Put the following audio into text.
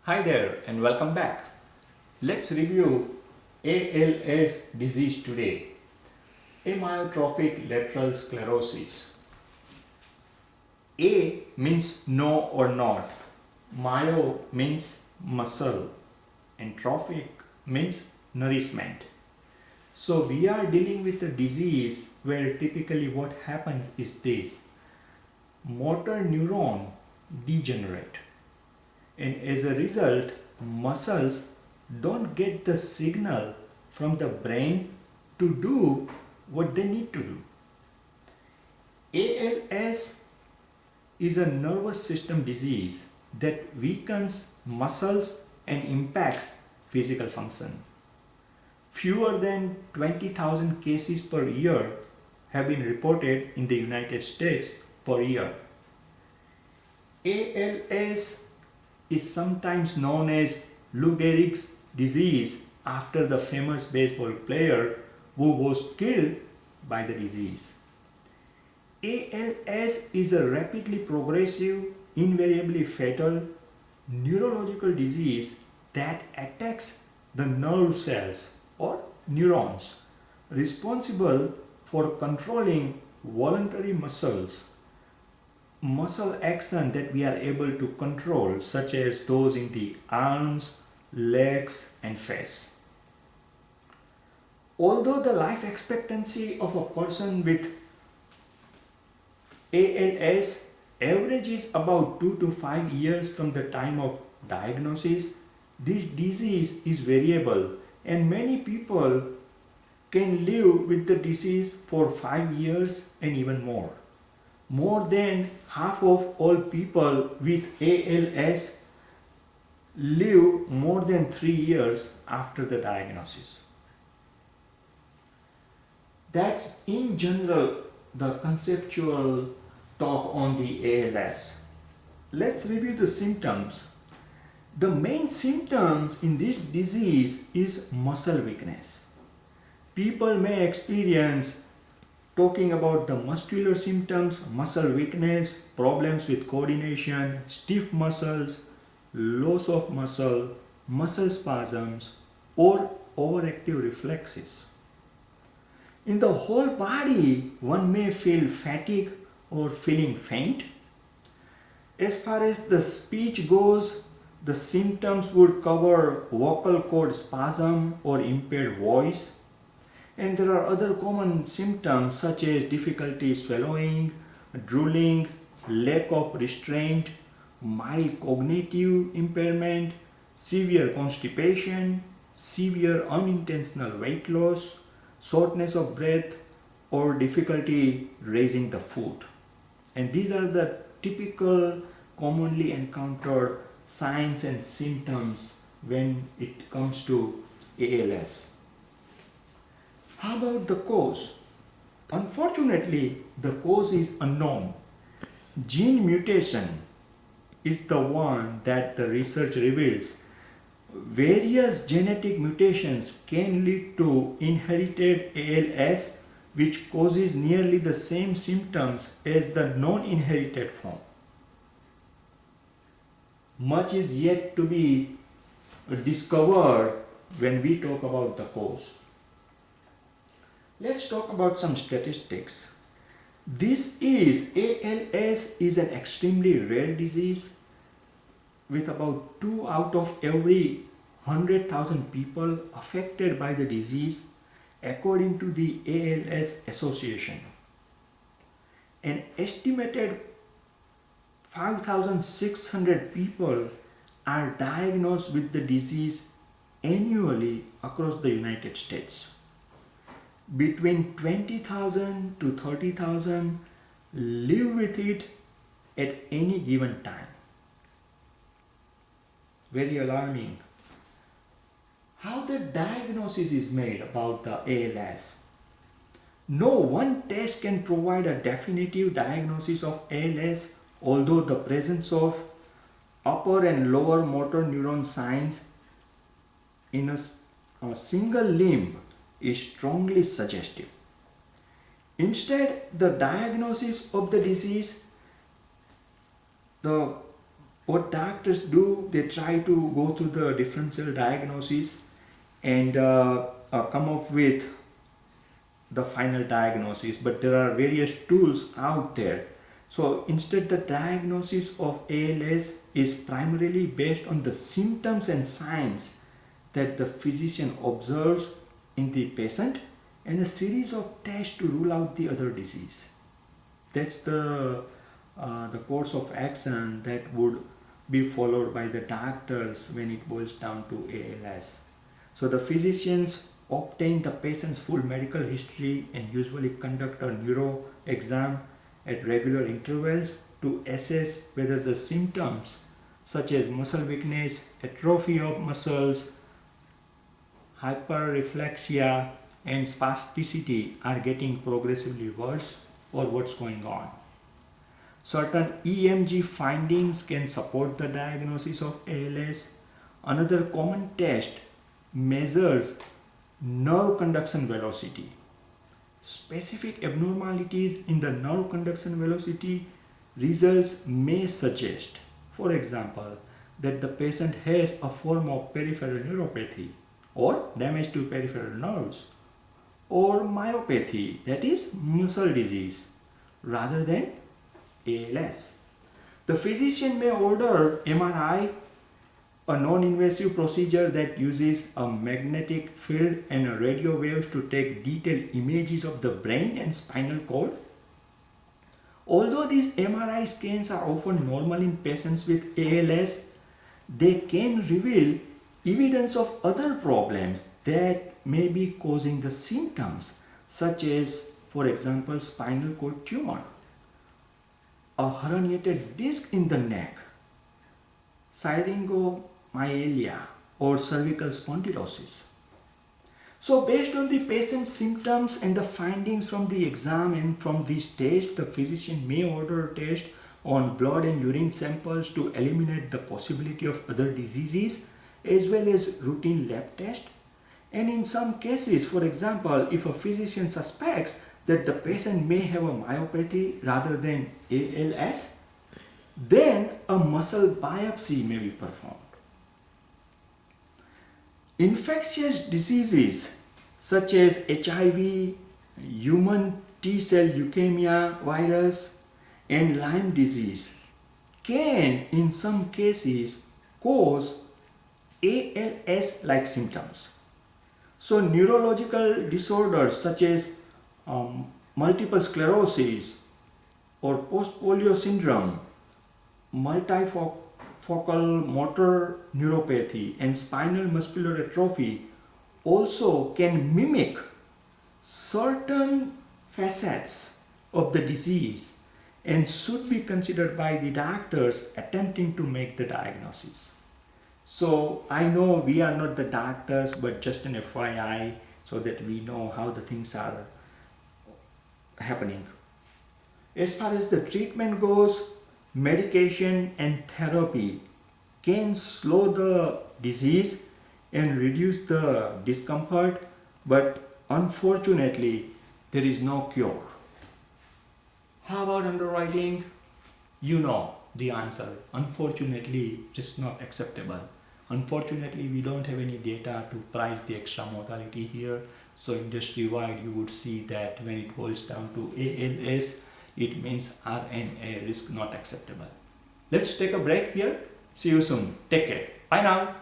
Hi there and welcome back. Let's review ALS disease today. Amyotrophic lateral sclerosis. A means no or not. Myo means muscle and trophic means nourishment. So we are dealing with a disease where typically what happens is this. Motor neuron degenerate, and as a result muscles don't get the signal from the brain to do what they need to do. ALS is a nervous system disease that weakens muscles and impacts physical function. Fewer than 20,000 cases per year have been reported in the United States per year. ALS is sometimes known as Lou Gehrig's disease after the famous baseball player who was killed by the disease. ALS is a rapidly progressive, invariably fatal neurological disease that attacks the nerve cells or neurons responsible for controlling voluntary muscle action that we are able to control, such as those in the arms, legs, and face. Although the life expectancy of a person with ALS averages about 2 to 5 years from the time of diagnosis, this disease is variable and many people can live with the disease for 5 years and even more. More than half of all people with ALS live more than 3 years after the diagnosis. That's in general the conceptual talk on the ALS. Let's review the symptoms. The main symptoms in this disease is muscle weakness. People may experience, talking about the muscular symptoms, muscle weakness, problems with coordination, stiff muscles, loss of muscle spasms, or overactive reflexes. In the whole body, one may feel fatigue or feeling faint. As far as the speech goes, the symptoms would cover vocal cord spasm or impaired voice. And there are other common symptoms such as difficulty swallowing, drooling, lack of restraint, mild cognitive impairment, severe constipation, severe unintentional weight loss, shortness of breath, or difficulty raising the foot. And these are the typical commonly encountered signs and symptoms when it comes to ALS. How about the cause? Unfortunately, the cause is unknown. Gene mutation is the one that the research reveals. Various genetic mutations can lead to inherited ALS, which causes nearly the same symptoms as the non-inherited form. Much is yet to be discovered when we talk about the cause. Let's talk about some statistics. ALS is an extremely rare disease with about 2 out of every 100,000 people affected by the disease according to the ALS Association. An estimated 5,600 people are diagnosed with the disease annually across the United States. Between 20,000 to 30,000 live with it at any given time. Very alarming. How the diagnosis is made about the ALS? No one test can provide a definitive diagnosis of ALS, although the presence of upper and lower motor neuron signs in a single limb is strongly suggestive. Instead, the diagnosis of the disease, the What doctors do, they try to go through the differential diagnosis and come up with the final diagnosis, but there are various tools out there. So instead, the diagnosis of ALS is primarily based on the symptoms and signs that the physician observes in the patient and a series of tests to rule out the other disease. That's the course of action that would be followed by the doctors when it boils down to ALS. So the physicians obtain the patient's full medical history and usually conduct a neuro exam at regular intervals to assess whether the symptoms such as muscle weakness, atrophy of muscles, hyperreflexia and spasticity are getting progressively worse or what's going on. Certain EMG findings can support the diagnosis of ALS. Another common test measures nerve conduction velocity. Specific abnormalities in the nerve conduction velocity results may suggest, for example, that the patient has a form of peripheral neuropathy or damage to peripheral nerves or myopathy, that is muscle disease, rather than ALS. The physician may order MRI, a non-invasive procedure that uses a magnetic field and radio waves to take detailed images of the brain and spinal cord. Although these MRI scans are often normal in patients with ALS, they can reveal evidence of other problems that may be causing the symptoms, such as, for example, spinal cord tumor, a herniated disc in the neck, syringomyelia, or cervical spondylosis. So based on the patient's symptoms and the findings from the exam and from these tests, the physician may order a test on blood and urine samples to eliminate the possibility of other diseases as well as routine lab tests. And in some cases, for example, if a physician suspects that the patient may have a myopathy rather than ALS, then a muscle biopsy may be performed. Infectious diseases such as HIV, human T-cell leukemia virus, and Lyme disease can, in some cases, cause ALS-like symptoms. So neurological disorders such as multiple sclerosis or post-polio syndrome, multifocal motor neuropathy and spinal muscular atrophy also can mimic certain facets of the disease and should be considered by the doctors attempting to make the diagnosis. So I know we are not the doctors, but just an FYI so that we know how the things are happening. As far as the treatment goes, medication and therapy can slow the disease and reduce the discomfort, but unfortunately there is no cure. How about underwriting? You know the answer. Unfortunately, it's not acceptable. Unfortunately, we don't have any data to price the extra mortality here. So industry-wide, you would see that when it boils down to ALS, it means RNA risk not acceptable. Let's take a break here. See you soon. Take care. Bye now.